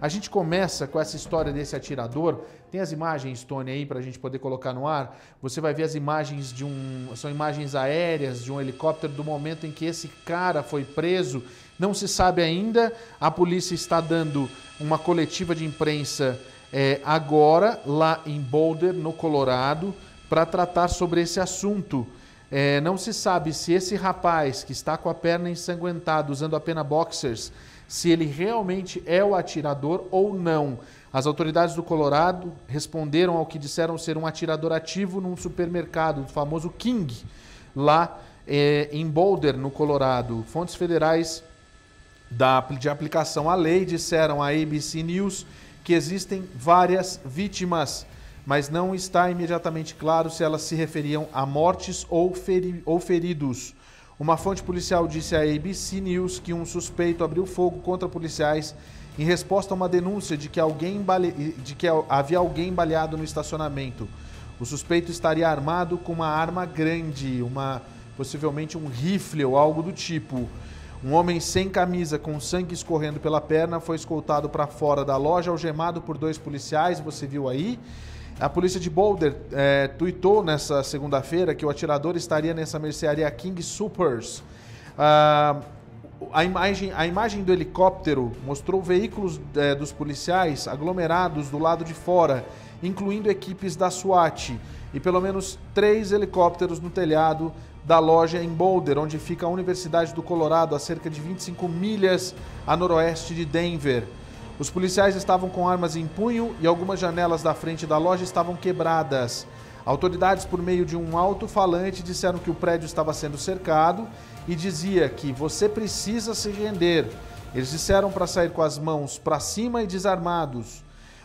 A gente começa com essa história desse atirador. Tem as imagens, Tony, aí para a gente poder colocar no ar. Você vai ver as imagens são imagens aéreas de um helicóptero do momento em que esse cara foi preso. Não se sabe ainda. A polícia está dando uma coletiva de imprensa agora, lá em Boulder, no Colorado, para tratar sobre esse assunto. Não se sabe se esse rapaz que está com a perna ensanguentada, usando apenas boxers, se ele realmente é o atirador ou não. As autoridades do Colorado responderam ao que disseram ser um atirador ativo num supermercado, o famoso King, lá em Boulder, no Colorado. Fontes federais de aplicação à lei disseram à ABC News que existem várias vítimas, mas não está imediatamente claro se elas se referiam a mortes ou feridos. Uma fonte policial disse à ABC News que um suspeito abriu fogo contra policiais em resposta a uma denúncia de que havia alguém baleado no estacionamento. O suspeito estaria armado com uma arma grande, possivelmente um rifle ou algo do tipo. Um homem sem camisa, com sangue escorrendo pela perna, foi escoltado para fora da loja, algemado por 2 policiais, você viu aí. A polícia de Boulder tuitou nessa segunda-feira que o atirador estaria nessa mercearia King Soopers. A imagem do helicóptero mostrou veículos dos policiais aglomerados do lado de fora, incluindo equipes da SWAT, e pelo menos 3 helicópteros no telhado da loja em Boulder, onde fica a Universidade do Colorado, a cerca de 25 milhas a noroeste de Denver. Os policiais estavam com armas em punho e algumas janelas da frente da loja estavam quebradas. Autoridades, por meio de um alto-falante, disseram que o prédio estava sendo cercado e dizia que você precisa se render. Eles disseram para sair com as mãos para cima e desarmados.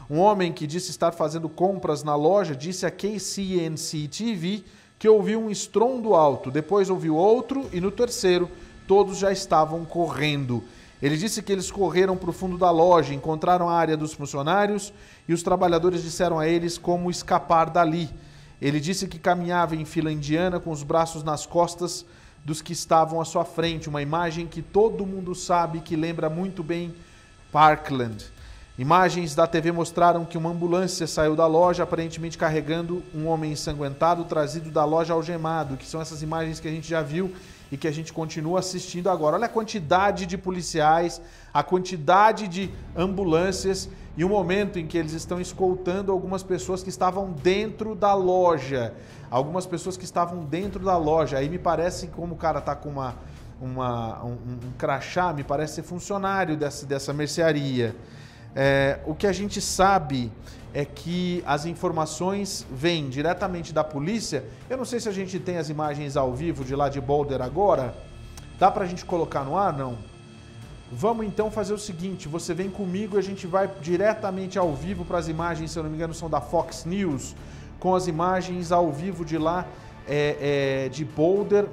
Um homem que disse estar fazendo compras na loja disse a KCNC-TV que ouviu um estrondo alto, depois ouviu outro e no terceiro todos já estavam correndo. Ele disse que eles correram para o fundo da loja, encontraram a área dos funcionários e os trabalhadores disseram a eles como escapar dali. Ele disse que caminhava em fila indiana com os braços nas costas dos que estavam à sua frente, uma imagem que todo mundo sabe que lembra muito bem Parkland. Imagens da TV mostraram que uma ambulância saiu da loja, aparentemente carregando um homem ensanguentado, trazido da loja algemado, que são essas imagens que a gente já viu e que a gente continua assistindo agora. Olha a quantidade de policiais, a quantidade de ambulâncias e o momento em que eles estão escoltando algumas pessoas que estavam dentro da loja. Algumas pessoas que estavam dentro da loja. Aí me parece, como o cara está com um crachá, me parece ser funcionário dessa mercearia. O que a gente sabe é que as informações vêm diretamente da polícia. Eu não sei se a gente tem as imagens ao vivo de lá de Boulder agora. Dá pra gente colocar no ar, não? Vamos então fazer o seguinte, você vem comigo e a gente vai diretamente ao vivo para as imagens, se eu não me engano são da Fox News, com as imagens ao vivo de lá de Boulder,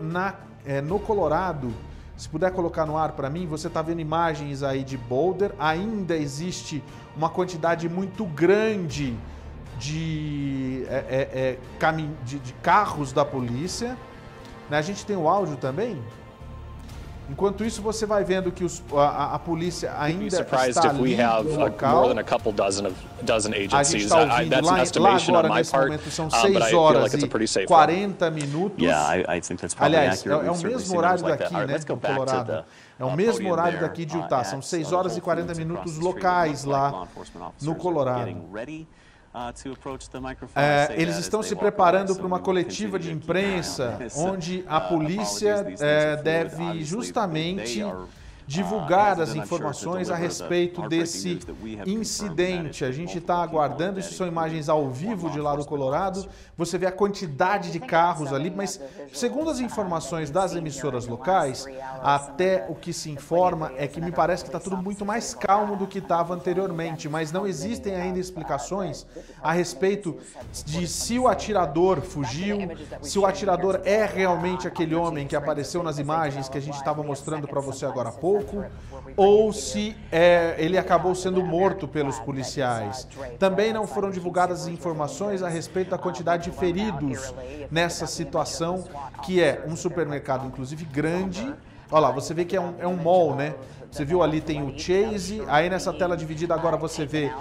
no Colorado. Se puder colocar no ar para mim, você está vendo imagens aí de Boulder, ainda existe uma quantidade muito grande de carros da polícia. A gente tem o áudio também. Enquanto isso, você vai vendo que a polícia ainda está ali no local. A gente está ouvindo lá agora, nesse momento, são 6 horas e 40 minutos. Aliás, é o mesmo horário daqui, né, do Colorado. É o mesmo horário daqui de Utah. São 6 horas e 40 minutos locais lá no Colorado. Eles estão se preparando para uma coletiva de imprensa onde a polícia deve justamente divulgar as informações a respeito desse incidente. A gente está aguardando, isso são imagens ao vivo de lá do Colorado, você vê a quantidade de carros ali, mas segundo as informações das emissoras locais, até o que se informa é que me parece que está tudo muito mais calmo do que estava anteriormente, mas não existem ainda explicações a respeito de se o atirador fugiu, se o atirador é realmente aquele homem que apareceu nas imagens que a gente estava mostrando para você agora há pouco, ou se ele acabou sendo morto pelos policiais. Também não foram divulgadas informações a respeito da quantidade de feridos nessa situação, que é um supermercado, inclusive, grande. Olha lá, você vê que é um mall, né? Você viu ali tem o Chase, aí nessa tela dividida agora você vê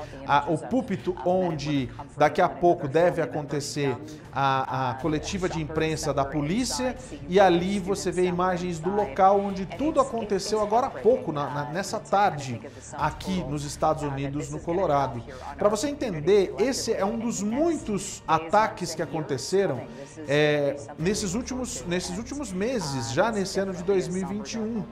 o púlpito onde daqui a pouco deve acontecer a coletiva de imprensa da polícia, e ali você vê imagens do local onde tudo aconteceu agora há pouco, nessa tarde, aqui nos Estados Unidos, no Colorado. Para você entender, esse é um dos muitos ataques que aconteceram nesses últimos meses, já nesse ano de 2021.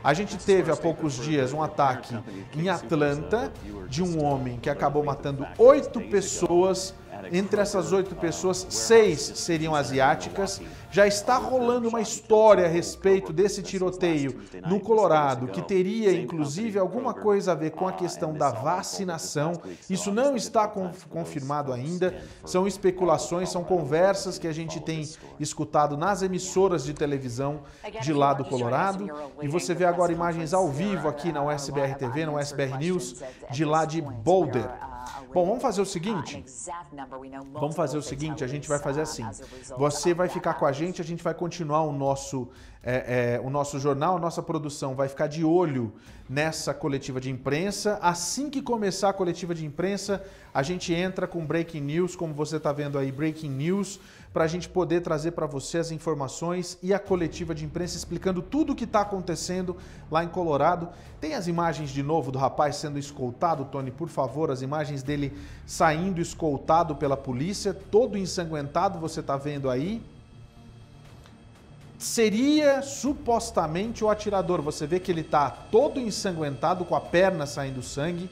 A gente teve há poucos dias um ataque em Atlanta de um homem que acabou matando 8 pessoas. Entre essas 8 pessoas, 6 seriam asiáticas. Já está rolando uma história a respeito desse tiroteio no Colorado, que teria inclusive alguma coisa a ver com a questão da vacinação. Isso não está confirmado ainda, são especulações, são conversas que a gente tem escutado nas emissoras de televisão de lá do Colorado. E você vê agora imagens ao vivo aqui na USBR TV, na USBR News, de lá de Boulder. Bom, vamos fazer o seguinte. A gente vai fazer assim. Você vai ficar com a gente vai continuar o nosso jornal, a nossa produção vai ficar de olho nessa coletiva de imprensa. Assim que começar a coletiva de imprensa, a gente entra com Breaking News, como você está vendo aí, Breaking News, para a gente poder trazer para você as informações e a coletiva de imprensa explicando tudo o que está acontecendo lá em Colorado. Tem as imagens de novo do rapaz sendo escoltado, Tony, por favor, as imagens dele saindo escoltado pela polícia, todo ensanguentado, você está vendo aí. Seria supostamente o atirador, você vê que ele está todo ensanguentado, com a perna saindo sangue.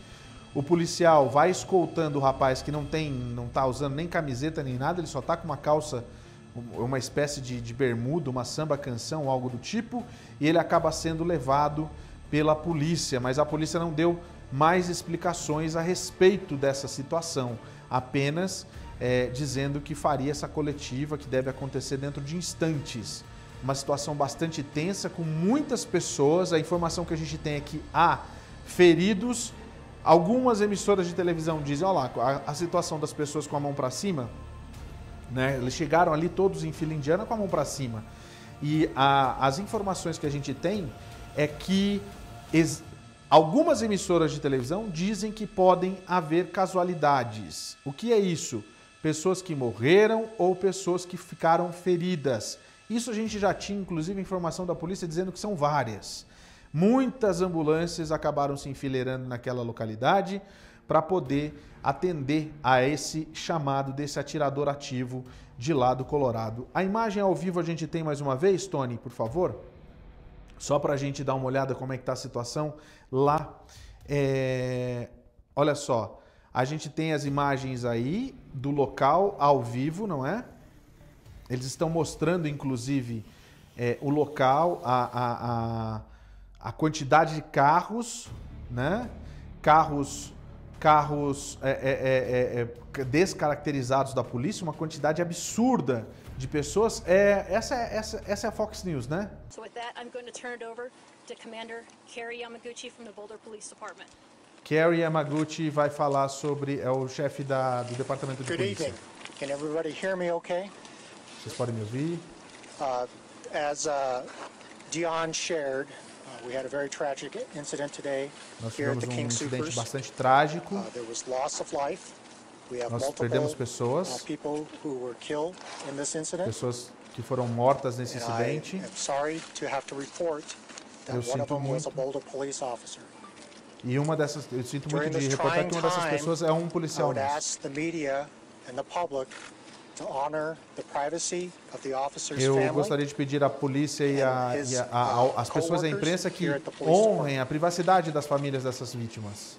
O policial vai escoltando o rapaz que não está usando nem camiseta nem nada, ele só está com uma calça, uma espécie de bermuda, uma samba canção, algo do tipo, e ele acaba sendo levado pela polícia, mas a polícia não deu mais explicações a respeito dessa situação, apenas dizendo que faria essa coletiva que deve acontecer dentro de instantes. Uma situação bastante tensa, com muitas pessoas, a informação que a gente tem é que há feridos. Algumas emissoras de televisão dizem, olha lá, a situação das pessoas com a mão para cima, né? Eles chegaram ali todos em fila indiana com a mão para cima. E as informações que a gente tem é que algumas emissoras de televisão dizem que podem haver casualidades. O que é isso? Pessoas que morreram ou pessoas que ficaram feridas. Isso a gente já tinha, inclusive, informação da polícia dizendo que são várias. Muitas ambulâncias acabaram se enfileirando naquela localidade para poder atender a esse chamado desse atirador ativo de lá do Colorado. A imagem ao vivo a gente tem mais uma vez, Tony, por favor? Só para a gente dar uma olhada como é que está a situação lá. Olha só, a gente tem as imagens aí do local ao vivo, não é? Eles estão mostrando, inclusive, o local, a quantidade de carros, né? Carros descaracterizados da polícia, uma quantidade absurda de pessoas. Essa é a Fox News, né? So with that, I'm going to turn it over to Commander Kerry Yamaguchi from the Boulder Police Department. Kerry Yamaguchi vai falar sobre, é o chefe do departamento de polícia. Good evening. Can everybody hear me okay? Vocês podem me ouvir? As Dion shared, we had a very tragic incident today Nós here at tivemos the um King incidente Soopers. bastante trágico. There was loss of life. We have Nós perdemos multiple pessoas, people who were killed in this incident. pessoas que foram mortas nesse And I incidente. am sorry to have to report that Eu one of sinto them was a muito. Boulder police officer. E eu sinto muito During de this reportar trying que uma dessas time, pessoas é um I policial would nosso. ask the media and the public to honor the privacy of the officer's Eu family. gostaria de pedir à polícia e às pessoas da imprensa que honrem a privacidade das famílias dessas vítimas.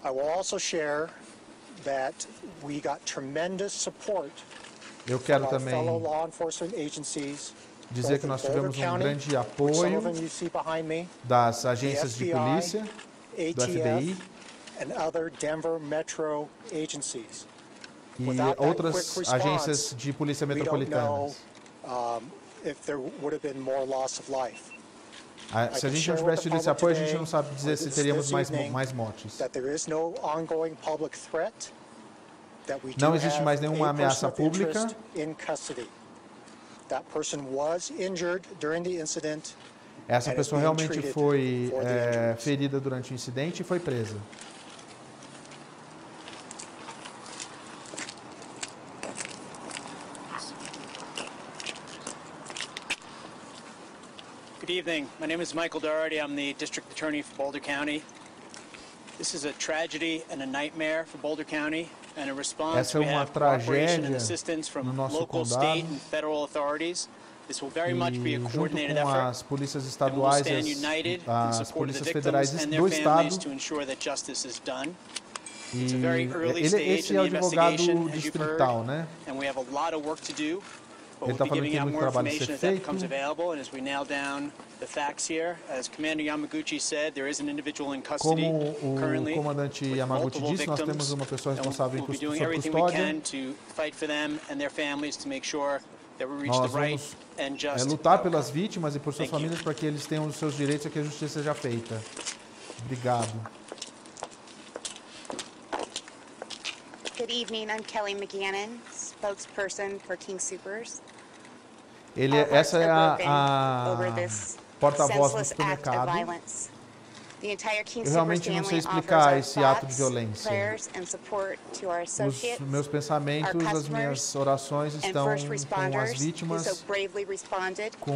I will also share that we got tremendous support Eu from quero our também fellow law enforcement agencies, dizer que both in nós Boulder tivemos um County, grande which some apoio of them you see behind me, das agências de FBI, polícia, do FBI ATF, and other Denver metro agencies. e Without that outras quick response, agências de polícia we don't know metropolitanas. if there would have been more loss of life. Se a gente não tivesse tido esse apoio, a gente não sabe dizer se teríamos mais mortes. That there is no ongoing public threat, that we Não do existe have mais nenhuma a ameaça person of interest pública. in custody. That person was injured during the incident, Essa and is pessoa being realmente treated foi for the injuries. ferida durante o incidente e foi presa. Good evening. My name is Michael Doherty. I'm the District Attorney for Boulder County. This is a tragedy and a nightmare for Boulder County. And in response, Essa é we uma have cooperation and tragédia assistance no from nosso local, condado. state, and federal authorities. This will very much be E a junto coordinated com effort. as polícias And we'll estaduais stand e united in as support of the polícias federais victims and do their families estado. to ensure that justice is done. E It's a very early stage esse in é o the advogado investigation, as you've heard, distrital, né? and we have a lot of work to do. But Ele we'll está be falando que giving tem out muito more trabalho a information ser as that feito. becomes available, and as we nail down the facts here, as Commander Yamaguchi said, there is an individual in custody Como o currently comandante with Yamaguchi multiple disse, nós temos victims, uma pessoa and responsável we'll be doing sob everything we custódia. can to fight for them and their families to make sure that we reach Nós the right vamos and just lutar outcome. pelas vítimas e por suas Thank you. famílias para que eles tenham os seus direitos e que a justiça seja feita. Obrigado. Good evening. I'm Kelly McGannon, spokesperson for King Soopers. Essa é a Over this porta-voz do senseless act of supermercado. violence. The entire King Eu Soopers realmente não sei family explicar offers esse our ato de thoughts, violência. prayers, and support to our Os associates, meus pensamentos, our as minhas customers, orações and estão first com as responders who so vítimas, bravely responded com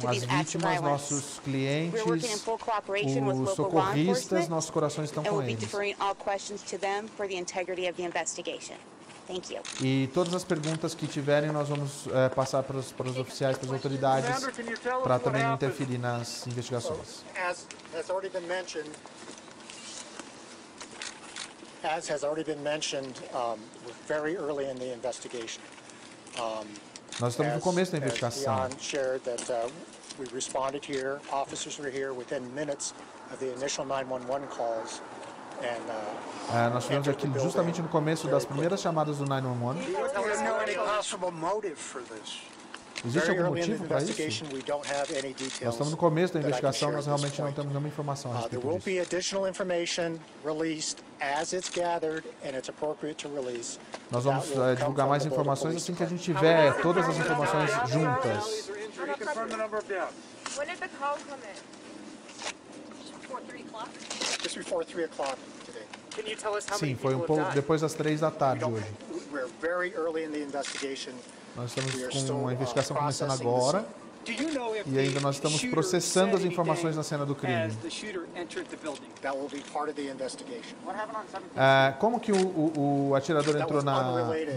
to as these acts of vítimas, violence. nossos clientes, We're working in full cooperation with os local law socorristas, enforcement, nossos corações estão and com we'll be eles. deferring all questions to them for the integrity of the investigation. Thank you. E todas as perguntas que tiverem, nós vamos passar para os oficiais, para as autoridades, para também não interferir nas investigações. As has already been mentioned, we're very early in the investigation. Nós estamos no começo da As investigação. Dion shared that we responded here, officers were here within minutes of the initial 911 calls. Nós tivemos aqui justamente no começo das primeiras chamadas do 911. Existe algum motivo para isso? Nós estamos no começo da investigação, nós realmente não temos nenhuma informação a There respeito will disso. be additional information released as it's gathered and it's appropriate to release. Nós vamos divulgar mais informações assim que a gente tiver todas as informações juntas. When did the call come in? Before 3 o'clock. Just before 3 o'clock today. Can you tell us how Sim, many foi people pouco have died? depois das 3 da tarde hoje. We're very early in the investigation. Nós estamos We are com still, uma investigação começando processing agora Do you know if e ainda the nós estamos shooter processando as said informações anything na cena do crime. as the shooter entered the building? That will be part of the investigation. Como que o atirador entrou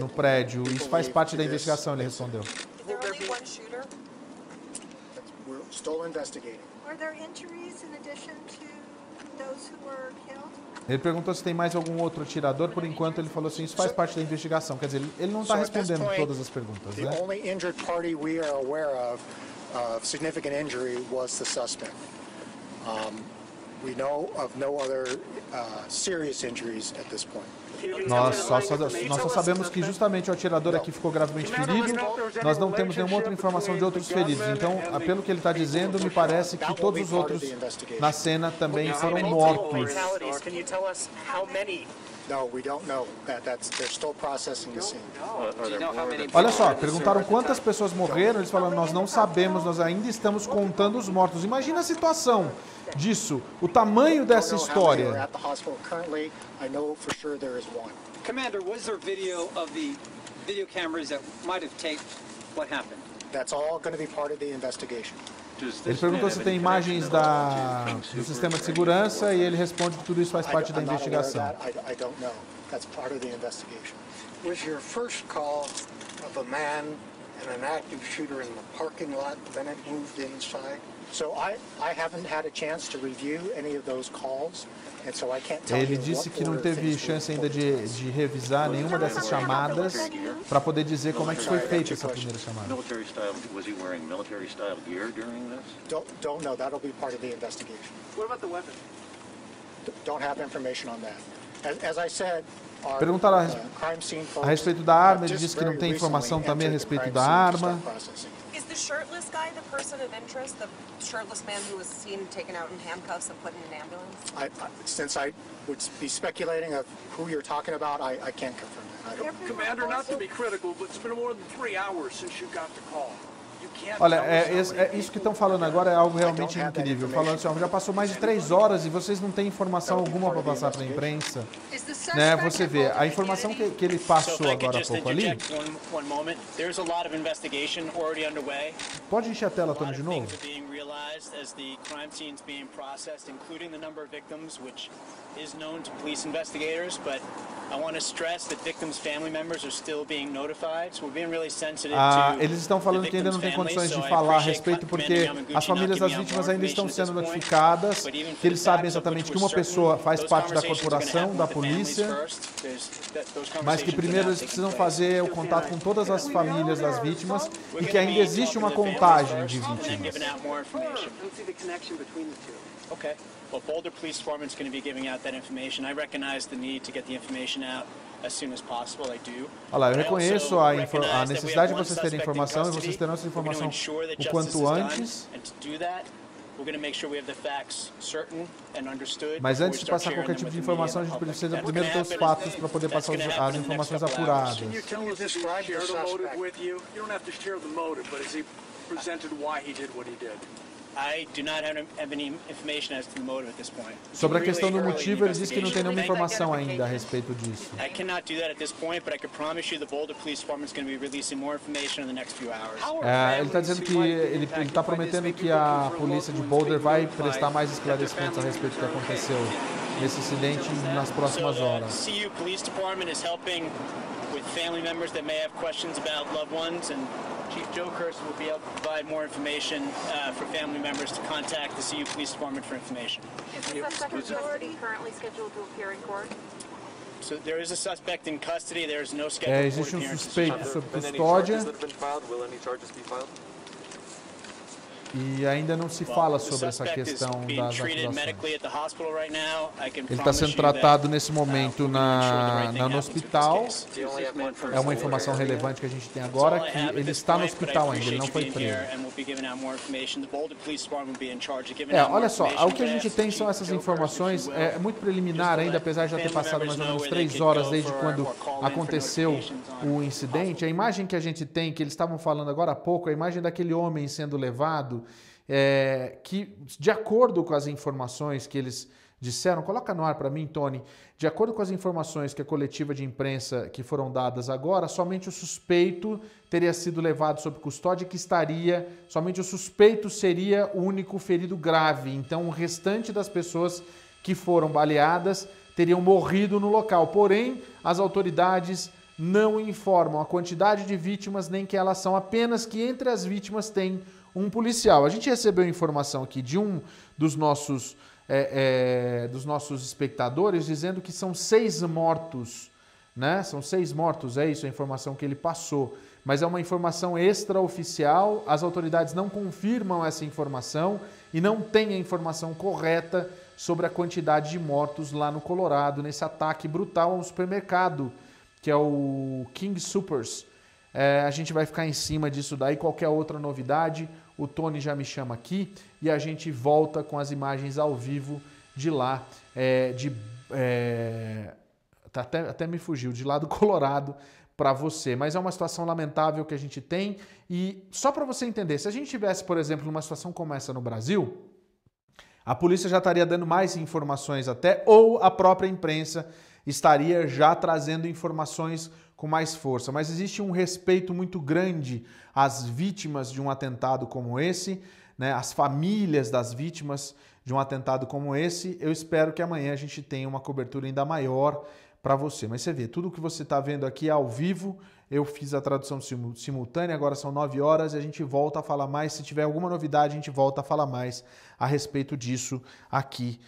no prédio? Isso faz parte da investigação, ele respondeu. Is there only one shooter? We're still investigating. Are there injuries in addition to those who were killed? Ele perguntou se tem mais algum outro atirador. Por enquanto, ele falou assim, isso faz parte da investigação. Quer dizer, ele não está So at this respondendo point, todas as perguntas, The né? only injured party we are aware of significant injury was the suspect. We know of no other serious injuries at this point. Nós só sabemos que justamente o atirador aqui ficou gravemente ferido. Nós não temos nenhuma outra informação de outros feridos. Então, pelo que ele está dizendo, me parece que todos os outros na cena também foram mortos. Can you tell us how many? No, we don't know. They're still processing the scene. Olha só, perguntaram quantas pessoas morreram, eles falaram, nós não sabemos, nós ainda estamos contando os mortos. Imagina a situação disso, o tamanho dessa história. At the hospital currently, I know for sure there is one. Commander, was there video of the video cameras that might have taped what happened? That's all going to be part of the investigation. Ele perguntou se tem imagens do sistema de segurança e ele responde que tudo isso faz parte da I'm not aware of investigação. that. I don't know. That's part of the investigation. Was your first call of a man and an active shooter in the parking lot, then it moved inside? So I haven't had a chance to review any of those calls, and so I can't tell you Ele disse what que não order teve things chance were ainda de revisar nenhuma dessas chamadas para poder dizer como é que foi feita essa primeira chamada. Military style, was he wearing military style gear during this? Don't know. That'll be part of the investigation. What about the weapon? Don't have information on that. As I said, our Perguntaram crime scene a folks respeito da arma, ele just disse que não very tem informação recently também a entered the respeito crime da scene to arma. start processing. Is the shirtless guy the person of interest? The shirtless man who was seen taken out in handcuffs and put in an ambulance? Since I would be speculating of who you're talking about, I can't confirm that. I don't. Commander, not to be critical, but it's been more than 3 hours since you got the call. You Olha, isso que estão falando agora é algo realmente incrível. Falando assim, ó, já passou mais de 3 horas e vocês não têm informação alguma para passar para a imprensa. Né? Você vê, a informação que ele passou agora há pouco ali... Pode encher a tela, Tony, de novo? As the crime scenes being processed, including the number of victims, which is known to police investigators, but I want to stress that victims' family members are still being notified, so we're being really sensitive to eles estão falando que ainda não tem condições de falar a respeito porque as famílias das vítimas ainda estão sendo notificadas, que eles sabem exatamente que uma pessoa faz parte da corporação, da polícia, mas que primeiro eles precisam fazer o contato com todas as famílias das vítimas e que ainda existe uma contagem de vítimas. don't see the connection between the two. Okay. Well, Boulder Police Department is going to be giving out that information. I recognize the need to get the information out as soon as possible. I do. Olha lá, eu reconheço a necessidade de vocês terem informação e vocês terão essa informação o quanto antes. Mas antes de passar qualquer tipo de informação, a gente precisa primeiro ter os fatos para poder passar as informações apuradas. Sobre a questão do motivo, ele diz que não tem nenhuma informação ainda a respeito disso. Ele está dizendo que ele está prometendo que a polícia de Boulder vai prestar mais esclarecimentos a respeito do que aconteceu nesse incidente nas próximas horas. Family members that may have questions about loved ones, and Chief Joe Kirsten will be able to provide more information for family members to contact the CU Police Department for information. Is the suspect currently scheduled to appear in court? So there is a suspect in custody. There is no scheduled court existe appearance. Suspeito sob custódia. E ainda não se fala sobre essa questão das acusações. Ele está sendo tratado nesse momento no hospital. É uma informação relevante que a gente tem agora, que ele está no hospital ainda, ele não foi preso. Olha só, o que a gente tem são essas informações, é muito preliminar ainda, apesar de já ter passado mais ou menos 3 horas desde quando aconteceu o incidente. A imagem que a gente tem, que eles estavam falando agora há pouco, a imagem daquele homem sendo levado, que de acordo com as informações que eles disseram, coloca no ar para mim, Tony, de acordo com as informações que a coletiva de imprensa que foram dadas agora, somente o suspeito teria sido levado sob custódia, somente o suspeito seria o único ferido grave, então o restante das pessoas que foram baleadas teriam morrido no local, porém as autoridades não informam a quantidade de vítimas, nem que elas são, apenas que entre as vítimas tem um policial. A gente recebeu informação aqui de um dos nossos espectadores dizendo que são 6 mortos, né? São 6 mortos, é isso a informação que ele passou. Mas é uma informação extraoficial, as autoridades não confirmam essa informação e não têm a informação correta sobre a quantidade de mortos lá no Colorado, nesse ataque brutal a um supermercado, que é o King Supers. A gente vai ficar em cima disso daí, qualquer outra novidade, o Tony já me chama aqui e a gente volta com as imagens ao vivo de lá, até me fugiu, de lá do Colorado para você. Mas é uma situação lamentável que a gente tem e só para você entender, se a gente tivesse, por exemplo, numa situação como essa no Brasil, a polícia já estaria dando mais informações até, ou a própria imprensa estaria já trazendo informações com mais força. Mas existe um respeito muito grande às vítimas de um atentado como esse, né? Às famílias das vítimas de um atentado como esse. Eu espero que amanhã a gente tenha uma cobertura ainda maior para você. Mas você vê, tudo que você está vendo aqui é ao vivo. Eu fiz a tradução simultânea, agora são 9 horas e a gente volta a falar mais. Se tiver alguma novidade, a gente volta a falar mais a respeito disso aqui.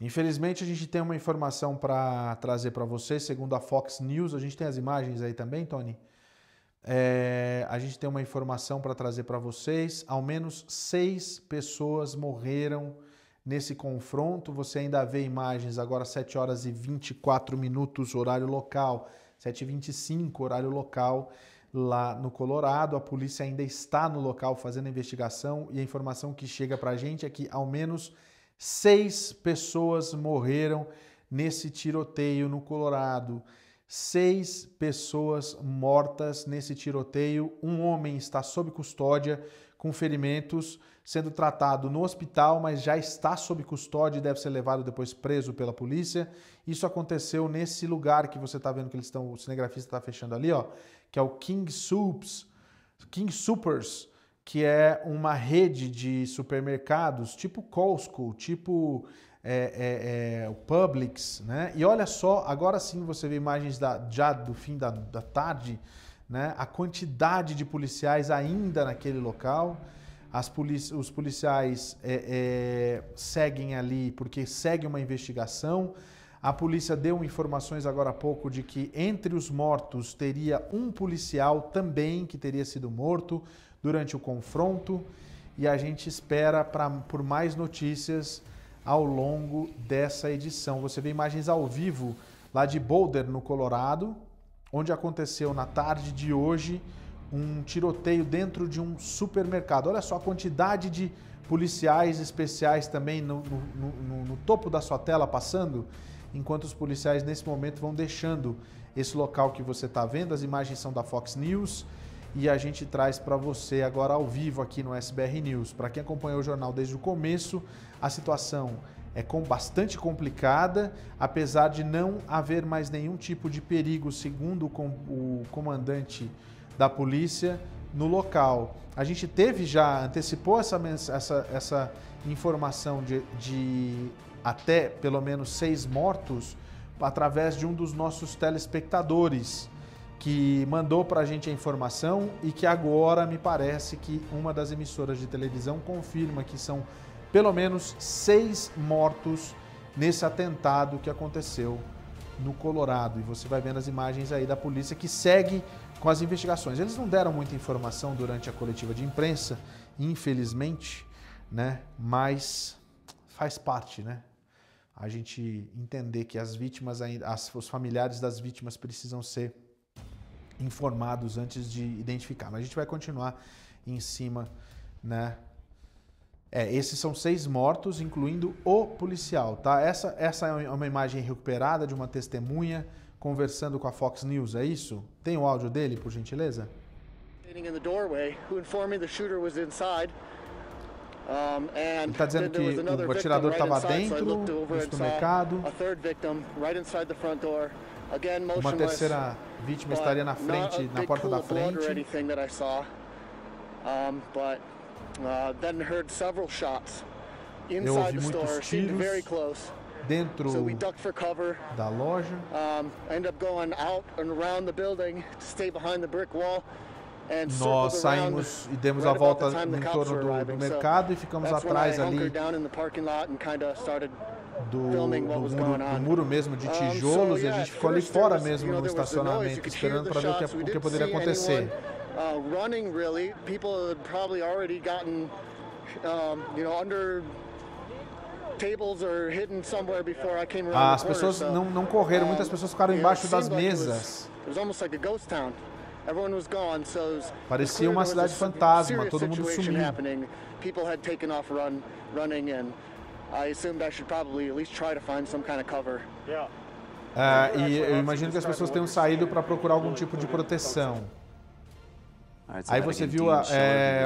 Infelizmente, a gente tem uma informação para trazer para vocês, segundo a Fox News. A gente tem as imagens aí também, Tony? A gente tem uma informação para trazer para vocês. Ao menos 6 pessoas morreram nesse confronto. Você ainda vê imagens agora, 7 horas e 24 minutos, horário local, 7h25, horário local, lá no Colorado. A polícia ainda está no local fazendo a investigação e a informação que chega para a gente é que ao menos 6 pessoas morreram nesse tiroteio no Colorado. 6 pessoas mortas nesse tiroteio. Um homem está sob custódia com ferimentos, sendo tratado no hospital, mas já está sob custódia e deve ser levado depois preso pela polícia. Isso aconteceu nesse lugar que você está vendo que eles estão, o cinegrafista está fechando ali, ó, que é o King Soopers, que é uma rede de supermercados tipo Costco, tipo o Publix, né? E olha só, agora sim você vê imagens já do fim da tarde, né? A quantidade de policiais ainda naquele local. Os policiais seguem ali porque segue uma investigação. A polícia deu informações agora há pouco de que entre os mortos teria um policial também que teria sido morto durante o confronto. E a gente espera por mais notícias ao longo dessa edição. Você vê imagens ao vivo lá de Boulder, no Colorado, onde aconteceu na tarde de hoje um tiroteio dentro de um supermercado. Olha só a quantidade de policiais especiais também no topo da sua tela passando, enquanto os policiais nesse momento vão deixando esse local que você está vendo. As imagens são da Fox News e a gente traz para você agora ao vivo aqui no SBR News. Para quem acompanhou o jornal desde o começo, a situação é bastante complicada, apesar de não haver mais nenhum tipo de perigo, segundo o comandante da polícia no local. A gente antecipou essa informação de até pelo menos 6 mortos através de um dos nossos telespectadores que mandou para a gente a informação e que agora me parece que uma das emissoras de televisão confirma que são pelo menos 6 mortos nesse atentado que aconteceu no Colorado. E você vai vendo as imagens aí da polícia que segue com as investigações. Eles não deram muita informação durante a coletiva de imprensa, infelizmente, né? Mas faz parte, né? A gente entender que as vítimas, os familiares das vítimas precisam ser informados antes de identificar. Mas a gente vai continuar em cima, né? Esses são 6 mortos, incluindo o policial, tá? Essa é uma imagem recuperada de uma testemunha conversando com a Fox News, é isso? Tem o áudio dele, por gentileza? In the doorway, who informed me the shooter was inside. Ele está dizendo que o atirador estava dentro do supermercado. Uma terceira vítima estaria na frente, na porta da frente. Eu ouvi muitos tiros dentro da loja. Nós saímos e demos a volta em torno do mercado e ficamos atrás ali do muro mesmo de tijolos, e a gente ficou ali fora mesmo no estacionamento esperando para ver o que poderia acontecer. As pessoas não correram, muitas pessoas ficaram embaixo das mesas. Parecia uma cidade fantasma, todo mundo sumiu. E eu imagino que as pessoas tenham saído para procurar algum tipo de proteção. Aí você viu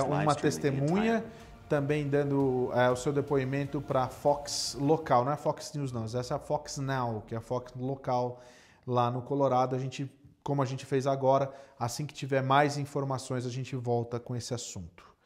uma testemunha também dando o seu depoimento para a Fox local, não é a Fox News não, essa é a Fox Now, que é a Fox local lá no Colorado. Como a gente fez agora, assim que tiver mais informações a gente volta com esse assunto.